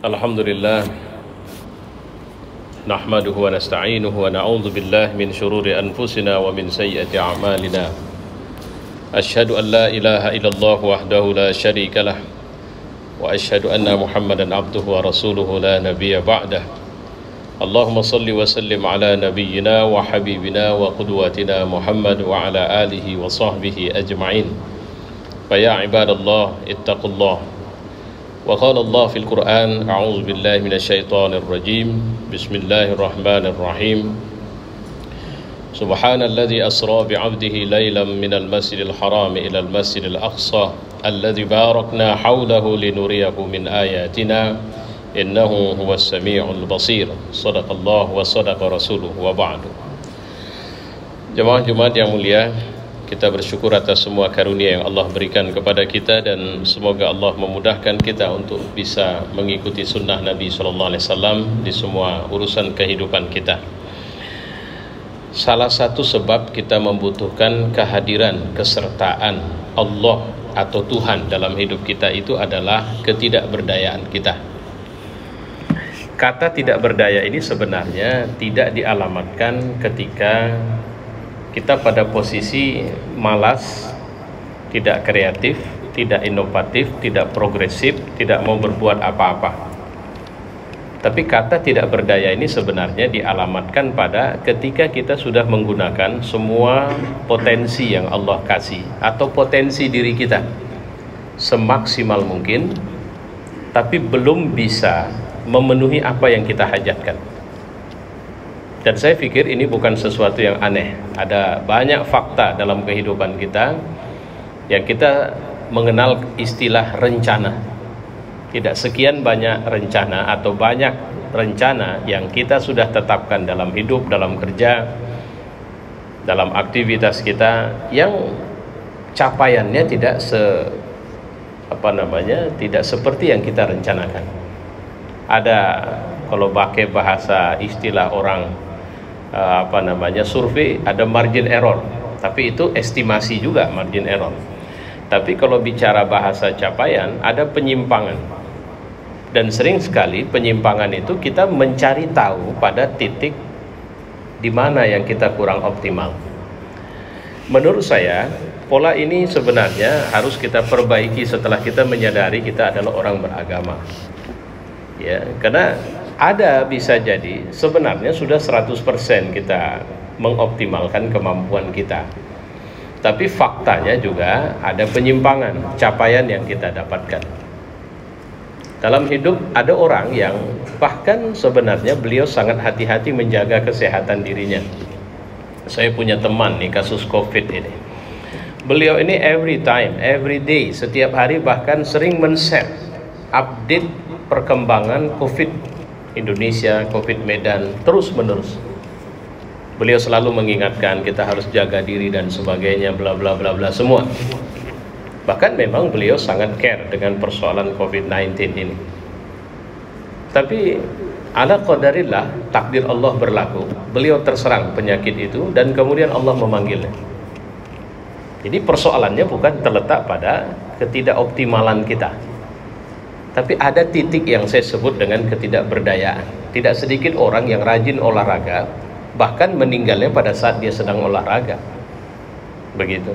Alhamdulillah nahmaduhu wa nasta'inuhu wa na'udzu billahi min syururi anfusina wa min sayyiati a'malina. Asyhadu an la ilaha illallah wahdahu la syarika lah wa asyhadu anna Muhammadan abduhu wa rasuluhu la nabiyya ba'dah. Allahumma salli wa sallim ala nabiyyina wa habibina wa qudwatina Muhammad wa ala alihi wa sahbihi ajma'in. Fa ya ibadallah ittaqullah. وقال الله في القرآن أعوذ بالله من الشيطان الرجيم بسم الله الرحمن الرحيم سبحان الذي أسرى بعبده ليلا من المسجد الحرام إلى المسجد الأقصى الذي باركنا حوله لنريه من آياتنا إنه هو السميع البصير صدق الله وصدق رسوله وبعد. Jemaah Jumat yang mulia, kita bersyukur atas semua karunia yang Allah berikan kepada kita, dan semoga Allah memudahkan kita untuk bisa mengikuti sunnah Nabi SAW di semua urusan kehidupan kita. Salah satu sebab kita membutuhkan kehadiran, kesertaan Allah atau Tuhan dalam hidup kita itu adalah ketidakberdayaan kita. Kata tidak berdaya ini sebenarnya tidak dialamatkan ketika kita pada posisi malas, tidak kreatif, tidak inovatif, tidak progresif, tidak mau berbuat apa-apa. Tapi kata tidak berdaya ini sebenarnya dialamatkan pada ketika kita sudah menggunakan semua potensi yang Allah kasih atau potensi diri kita semaksimal mungkin, tapi belum bisa memenuhi apa yang kita hajatkan. Dan saya pikir ini bukan sesuatu yang aneh. Ada banyak fakta dalam kehidupan kita yang kita mengenal istilah rencana. Tidak sekian banyak rencana atau banyak rencana yang kita sudah tetapkan dalam hidup, dalam kerja, dalam aktivitas kita yang capaiannya tidak tidak seperti yang kita rencanakan. Ada, kalau pakai bahasa istilah orang survei, ada margin error, tapi itu estimasi juga margin error. Tapi kalau bicara bahasa capaian, ada penyimpangan, dan sering sekali penyimpangan itu kita mencari tahu pada titik di mana yang kita kurang optimal. Menurut saya pola ini sebenarnya harus kita perbaiki setelah kita menyadari kita adalah orang beragama, ya, karena ada bisa jadi sebenarnya sudah 100% kita mengoptimalkan kemampuan kita, tapi faktanya juga ada penyimpangan capaian yang kita dapatkan. Dalam hidup ada orang yang bahkan sebenarnya beliau sangat hati-hati menjaga kesehatan dirinya. Saya punya teman nih, kasus COVID ini. Beliau ini every time, every day, setiap hari bahkan sering men-share update perkembangan COVID Indonesia, COVID Medan, terus menerus. Beliau selalu mengingatkan kita harus jaga diri dan sebagainya, bla bla bla bla semua. Bahkan memang beliau sangat care dengan persoalan COVID-19 ini. Tapi ala qadarillah, takdir Allah berlaku. Beliau terserang penyakit itu dan kemudian Allah memanggilnya. Jadi persoalannya bukan terletak pada ketidakoptimalan kita, tapi ada titik yang saya sebut dengan ketidakberdayaan. Tidak sedikit orang yang rajin olahraga, bahkan meninggalnya pada saat dia sedang olahraga. Begitu.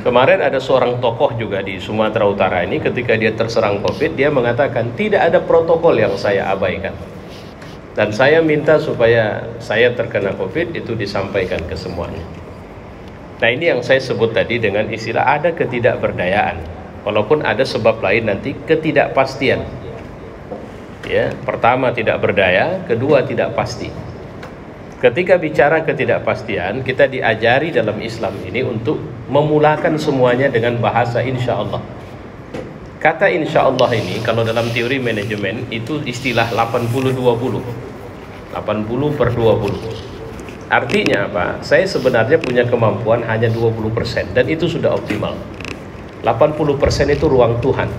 Kemarin ada seorang tokoh juga di Sumatera Utara ini, ketika dia terserang COVID, dia mengatakan tidak ada protokol yang saya abaikan. Dan saya minta supaya saya terkena COVID itu disampaikan ke semuanya. Nah, ini yang saya sebut tadi dengan istilah ada ketidakberdayaan. Walaupun ada sebab lain nanti, ketidakpastian. Ya, pertama tidak berdaya, kedua tidak pasti. Ketika bicara ketidakpastian, kita diajari dalam Islam ini untuk memulakan semuanya dengan bahasa insya Allah. Kata insya Allah ini kalau dalam teori manajemen itu istilah 80-20, 80/20. Artinya apa? Saya sebenarnya punya kemampuan hanya 20% dan itu sudah optimal. 80% itu ruang Tuhan.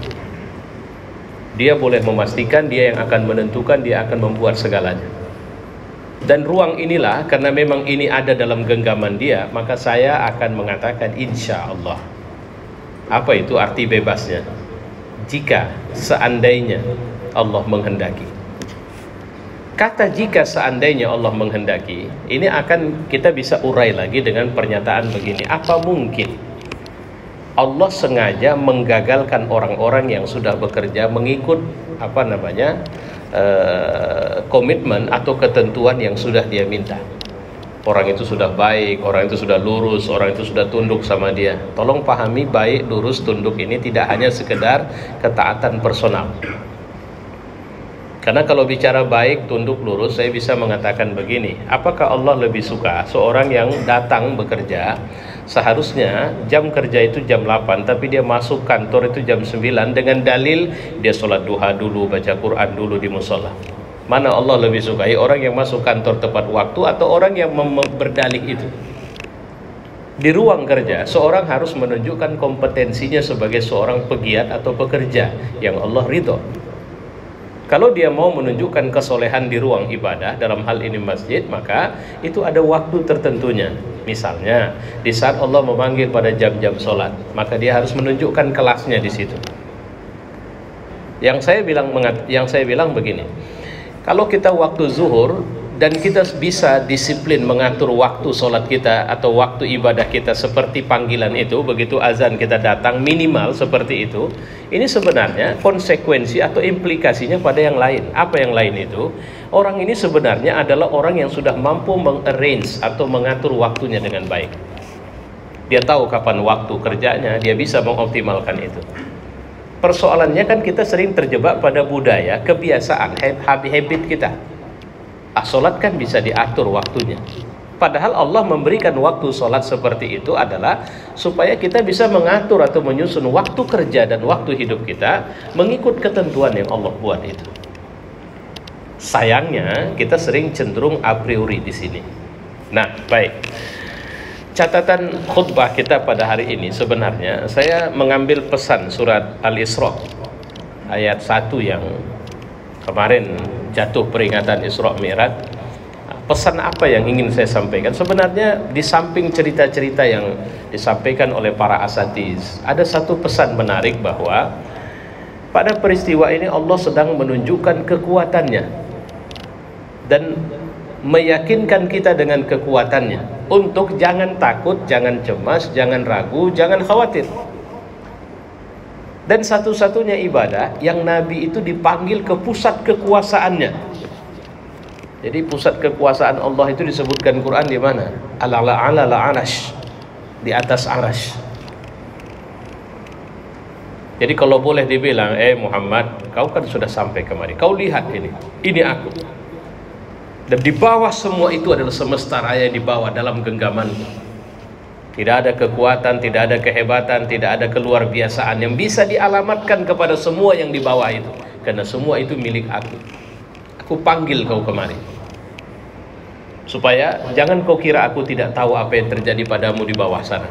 Dia boleh memastikan, dia yang akan menentukan, dia akan membuat segalanya. Dan ruang inilah, karena memang ini ada dalam genggaman dia, maka saya akan mengatakan insya Allah. Apa itu arti bebasnya? Jika seandainya Allah menghendaki. Kata jika seandainya Allah menghendaki, ini akan kita bisa urai lagi dengan pernyataan begini. Apa mungkin Allah sengaja menggagalkan orang-orang yang sudah bekerja mengikut komitmen atau ketentuan yang sudah dia minta? Orang itu sudah baik, orang itu sudah lurus, orang itu sudah tunduk sama dia. Tolong pahami, baik, lurus, tunduk ini tidak hanya sekedar ketaatan personal. Karena kalau bicara baik, tunduk, lurus, saya bisa mengatakan begini. Apakah Allah lebih suka seorang yang datang bekerja, seharusnya jam kerja itu jam 8, tapi dia masuk kantor itu jam 9 dengan dalil dia sholat duha dulu, baca Quran dulu di musola? Mana Allah lebih sukai, orang yang masuk kantor tepat waktu atau orang yang berdalih itu? Di ruang kerja, seorang harus menunjukkan kompetensinya sebagai seorang pegiat atau pekerja yang Allah ridho. Kalau dia mau menunjukkan kesolehan di ruang ibadah, dalam hal ini masjid, maka itu ada waktu tertentunya. Misalnya, di saat Allah memanggil pada jam-jam sholat, maka dia harus menunjukkan kelasnya di situ. Yang saya bilang begini, kalau kita waktu zuhur dan kita bisa disiplin mengatur waktu sholat kita atau waktu ibadah kita seperti panggilan itu, begitu azan kita datang minimal seperti itu, ini sebenarnya konsekuensi atau implikasinya pada yang lain. Apa yang lain itu? Orang ini sebenarnya adalah orang yang sudah mampu mengarrange atau mengatur waktunya dengan baik. Dia tahu kapan waktu kerjanya, dia bisa mengoptimalkan itu. Persoalannya kan kita sering terjebak pada budaya, kebiasaan, habit kita. Sholat kan bisa diatur waktunya. Padahal Allah memberikan waktu sholat seperti itu adalah supaya kita bisa mengatur atau menyusun waktu kerja dan waktu hidup kita mengikut ketentuan yang Allah buat itu. Sayangnya kita sering cenderung a priori di sini. Nah, baik. Catatan khutbah kita pada hari ini sebenarnya saya mengambil pesan surat Al-Isra ayat 1 yang kemarin jatuh peringatan Isra Mi'raj. Pesan apa yang ingin saya sampaikan? Sebenarnya di samping cerita-cerita yang disampaikan oleh para asatiz, ada satu pesan menarik bahwa pada peristiwa ini Allah sedang menunjukkan kekuatannya dan meyakinkan kita dengan kekuatannya untuk jangan takut, jangan cemas, jangan ragu, jangan khawatir. Dan satu-satunya ibadah yang Nabi itu dipanggil ke pusat kekuasaannya. Jadi pusat kekuasaan Allah itu disebutkan Quran di mana? Ala arash, di atas arash. Jadi kalau boleh dibilang, Muhammad, kau kan sudah sampai kemari. Kau lihat ini aku. Dan di bawah semua itu adalah semesta raya di bawah dalam genggamanku. Tidak ada kekuatan, tidak ada kehebatan, tidak ada keluar biasaan yang bisa dialamatkan kepada semua yang di bawah itu. Karena semua itu milik aku. Aku panggil kau kemari. Supaya jangan kau kira aku tidak tahu apa yang terjadi padamu di bawah sana.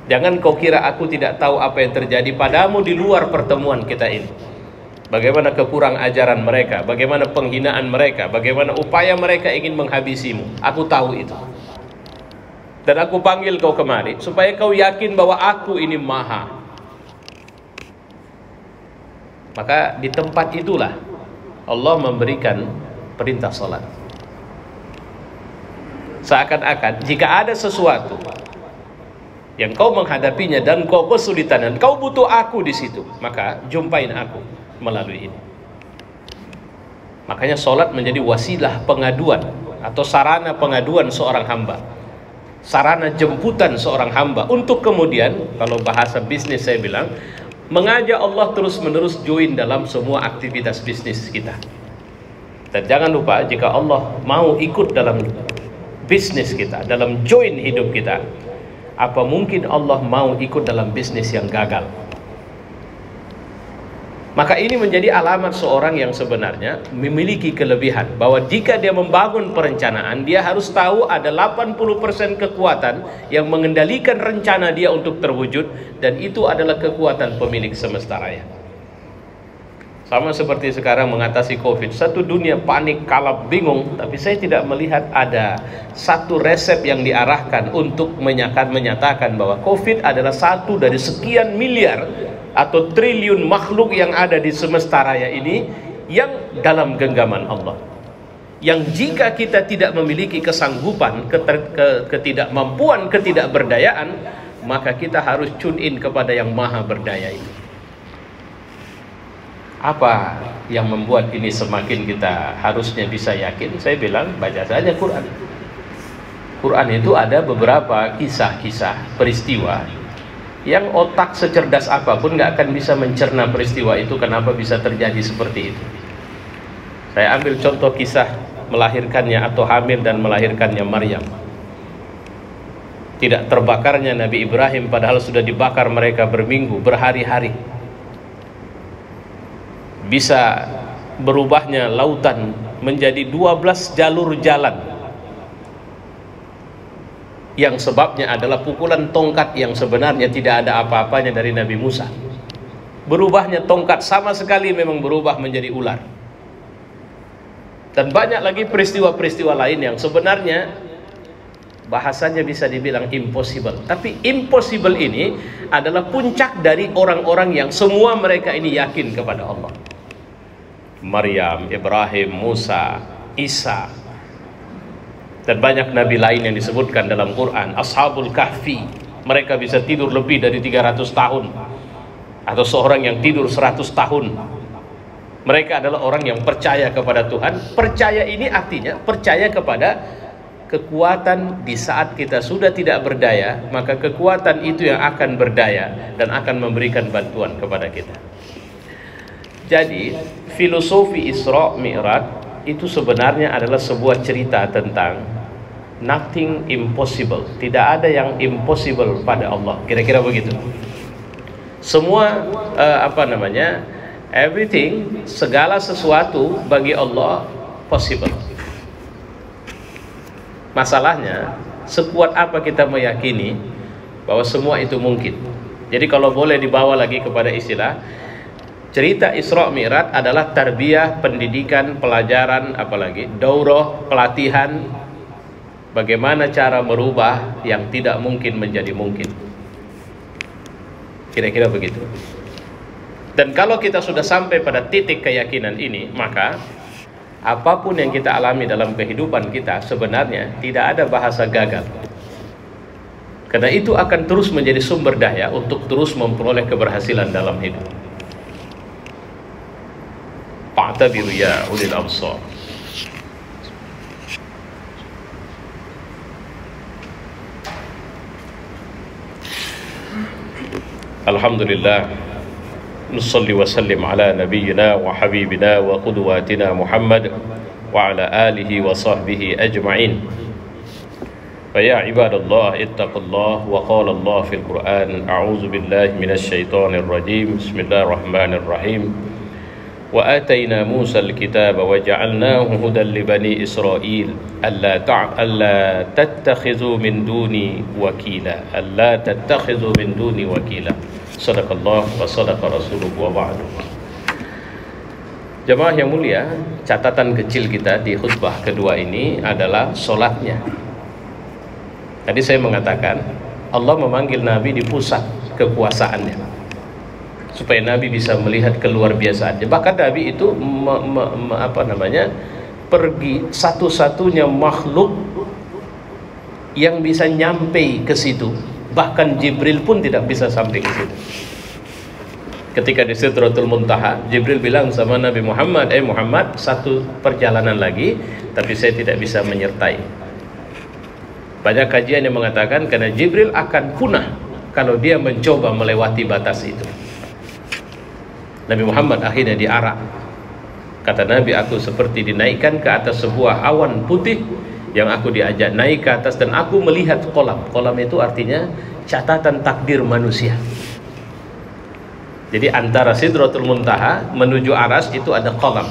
Jangan kau kira aku tidak tahu apa yang terjadi padamu di luar pertemuan kita ini. Bagaimana kekurang ajaran mereka, bagaimana penghinaan mereka, bagaimana upaya mereka ingin menghabisimu. Aku tahu itu. Dan aku panggil kau kemari supaya kau yakin bahwa aku ini maha. Maka di tempat itulah Allah memberikan perintah salat. Seakan-akan jika ada sesuatu yang kau menghadapinya dan kau kesulitan dan kau butuh aku di situ, maka jumpain aku melalui ini. Makanya salat menjadi wasilah pengaduan atau sarana pengaduan seorang hamba. Sarana jemputan seorang hamba untuk kemudian, kalau bahasa bisnis saya bilang, mengajak Allah terus-menerus join dalam semua aktivitas bisnis kita. Dan jangan lupa, jika Allah mau ikut dalam bisnis kita, dalam join hidup kita, apa mungkin Allah mau ikut dalam bisnis yang gagal? Maka ini menjadi alamat seorang yang sebenarnya memiliki kelebihan, bahwa jika dia membangun perencanaan, dia harus tahu ada 80% kekuatan yang mengendalikan rencana dia untuk terwujud, dan itu adalah kekuatan pemilik semesta raya. Sama seperti sekarang mengatasi COVID, satu dunia panik, kalap, bingung, tapi saya tidak melihat ada satu resep yang diarahkan untuk menyatakan bahwa COVID adalah satu dari sekian miliar atau triliun makhluk yang ada di semesta raya ini yang dalam genggaman Allah, yang jika kita tidak memiliki kesanggupan, ketidakmampuan, ketidakberdayaan, maka kita harus tune in kepada yang maha berdaya itu. Apa yang membuat ini semakin kita harusnya bisa yakin? Saya bilang, baca saja Quran. Quran itu ada beberapa kisah-kisah, peristiwa yang otak secerdas apapun nggak akan bisa mencerna peristiwa itu kenapa bisa terjadi seperti itu. Saya ambil contoh kisah melahirkannya atau hamil dan melahirkannya Maryam. Tidak terbakarnya Nabi Ibrahim padahal sudah dibakar mereka berminggu, berhari-hari. Bisa berubahnya lautan menjadi 12 jalur jalan, yang sebabnya adalah pukulan tongkat yang sebenarnya tidak ada apa-apanya dari Nabi Musa. Berubahnya tongkat sama sekali memang berubah menjadi ular. Dan banyak lagi peristiwa-peristiwa lain yang sebenarnya bahasanya bisa dibilang impossible. Tapi impossible ini adalah puncak dari orang-orang yang semua mereka ini yakin kepada Allah. Maryam, Ibrahim, Musa, Isa, dan banyak nabi lain yang disebutkan dalam Quran. Ashabul Kahfi, mereka bisa tidur lebih dari 300 tahun, atau seorang yang tidur 100 tahun. Mereka adalah orang yang percaya kepada Tuhan. Percaya ini artinya percaya kepada kekuatan di saat kita sudah tidak berdaya, maka kekuatan itu yang akan berdaya dan akan memberikan bantuan kepada kita. Jadi filosofi Isra Mi'raj itu sebenarnya adalah sebuah cerita tentang nothing impossible. Tidak ada yang impossible pada Allah. Kira-kira begitu. Semua everything, segala sesuatu bagi Allah possible. Masalahnya, sekuat apa kita meyakini bahwa semua itu mungkin. Jadi kalau boleh dibawa lagi kepada istilah, cerita Isra Mi'raj adalah tarbiyah, pendidikan, pelajaran, apalagi daurah, pelatihan, bagaimana cara merubah yang tidak mungkin menjadi mungkin. Kira-kira begitu. Dan kalau kita sudah sampai pada titik keyakinan ini, maka apapun yang kita alami dalam kehidupan kita sebenarnya tidak ada bahasa gagal. Karena itu akan terus menjadi sumber daya untuk terus memperoleh keberhasilan dalam hidup. Fa'tabiru ya ulil absar. Alhamdulillah, nusalli wa sallim ala nabiyyina wa habibina wa qudwatina Muhammad wa ala alihi wa sahbihi ajma'in. Fa ya ibadallah ittaqullah, wa qala Allah fil Qur'an, a'udzu billahi minasy syaithanir rajim. Bismillahirrahmanirrahim. Wa atayna Musa al-kitaba wa ja'alnahu hudan li bani Israil alla tattakhizu min duni wakila, alla tattakhizu min duni wakila. Sadaqallah wa sadaqa rasuluhu wa ba'du. Jemaah yang mulia, catatan kecil kita di khutbah kedua ini adalah solatnya. Tadi saya mengatakan Allah memanggil Nabi di pusat kekuasaannya, supaya Nabi bisa melihat keluar biasaannya. Bahkan Nabi itu pergi satu-satunya makhluk yang bisa nyampe ke situ. Bahkan Jibril pun tidak bisa sampai ke situ. Ketika di Sidratul Muntaha, Jibril bilang sama Nabi Muhammad, Muhammad, satu perjalanan lagi, tapi saya tidak bisa menyertai. Banyak kajian yang mengatakan karena Jibril akan punah kalau dia mencoba melewati batas itu. Nabi Muhammad akhirnya diarak. Kata Nabi, aku seperti dinaikkan ke atas sebuah awan putih yang aku diajak naik ke atas, dan aku melihat kolam. Kolam itu artinya catatan takdir manusia. Jadi antara Sidratul Muntaha menuju Aras itu ada kolam.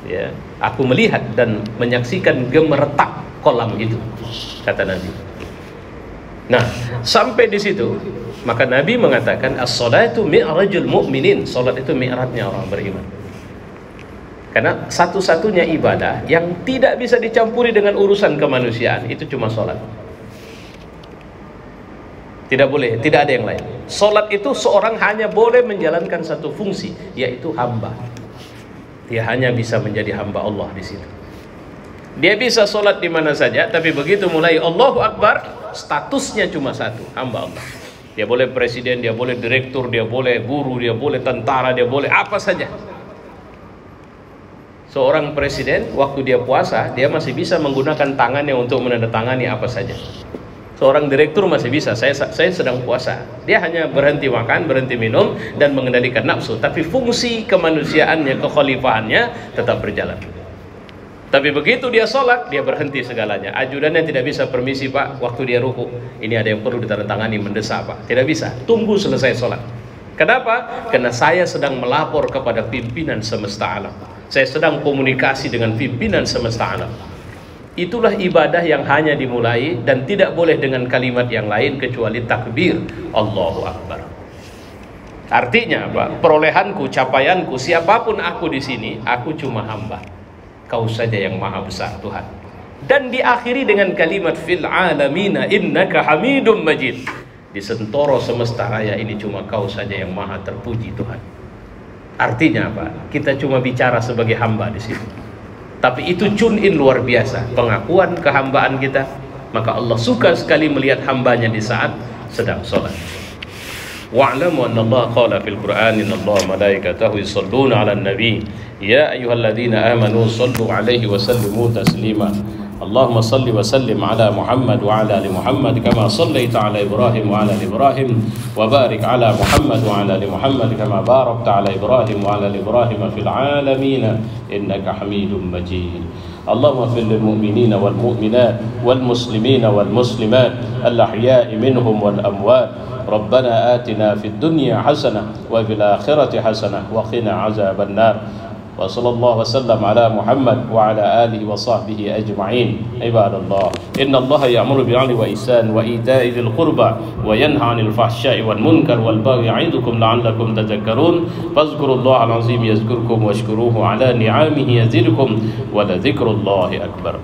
Ya, aku melihat dan menyaksikan gemeretak kolam itu, kata Nabi. Nah, sampai di situ maka Nabi mengatakan as-salatu mi'rajul mu'minin. Salat itu mi'rajnya orang beriman. Karena satu-satunya ibadah yang tidak bisa dicampuri dengan urusan kemanusiaan itu cuma salat. Tidak boleh, tidak ada yang lain. Salat itu seorang hanya boleh menjalankan satu fungsi, yaitu hamba. Dia hanya bisa menjadi hamba Allah di situ. Dia bisa sholat di mana saja, tapi begitu mulai Allahu Akbar, statusnya cuma satu, hamba Allah. Dia boleh presiden, dia boleh direktur, dia boleh guru, dia boleh tentara, dia boleh apa saja. Seorang presiden waktu dia puasa, dia masih bisa menggunakan tangannya untuk menandatangani apa saja. Seorang direktur masih bisa, saya sedang puasa. Dia hanya berhenti makan, berhenti minum, dan mengendalikan nafsu. Tapi fungsi kemanusiaannya, kekhalifahannya tetap berjalan. Tapi begitu dia sholat, dia berhenti segalanya. Ajudannya tidak bisa, permisi Pak, waktu dia ruku, ini ada yang perlu ditandatangani, mendesak Pak. Tidak bisa, tunggu selesai sholat. Kenapa? Karena saya sedang melapor kepada pimpinan semesta alam. Saya sedang komunikasi dengan pimpinan semesta alam. Itulah ibadah yang hanya dimulai dan tidak boleh dengan kalimat yang lain kecuali takbir Allahu Akbar. Artinya apa? Perolehanku, capaianku, siapapun aku di sini, aku cuma hamba. Kau saja yang maha besar Tuhan. Dan diakhiri dengan kalimat fil alamina innaka hamidum majid. Di sentoro semesta raya ini cuma kau saja yang maha terpuji Tuhan. Artinya apa? Kita cuma bicara sebagai hamba di situ. Tapi itu tune in luar biasa, pengakuan kehambaan kita. Maka Allah suka sekali melihat hambanya di saat sedang sholat. Wa'lamu anna Allah qala fil Qur'an innallaha malaikatahu yusholluna 'alan nabi ya ayyuhalladzina amanu shallu 'alaihi wa sallimu taslima. Allahumma salli wa sallim ala Muhammad wa ala ali Muhammad kama sallaita ala Ibrahim wa ala ali Ibrahim wa barik ala Muhammad wa ala ali Muhammad kama barakta ala Ibrahim wa ala ali Ibrahim fil alamin innaka Hamidum Majid. Allahumma fil lil mu'minina wal mu'minat wal muslimina wal muslimat al ahya'i minhum wal amwat. Rabbana atina fid dunya hasanah wa fil akhirati hasanah wa qina azaban nar. Wa sallallahu wasallam ala Muhammad wa ala alihi wa sahbihi ajma'in. Ibadallah, inna Allah ya'muru bil 'adli wa ihsan wa ita'i dzil qurba wa yanha 'anil fahsya'i wal munkar wal baghi 'idzukum la'allakum tadhakkarun. Fadhkurullaha al-'azim yazkurkum washkuruhu 'ala ni'amihi yazidkum wa la dzikrullahi akbar.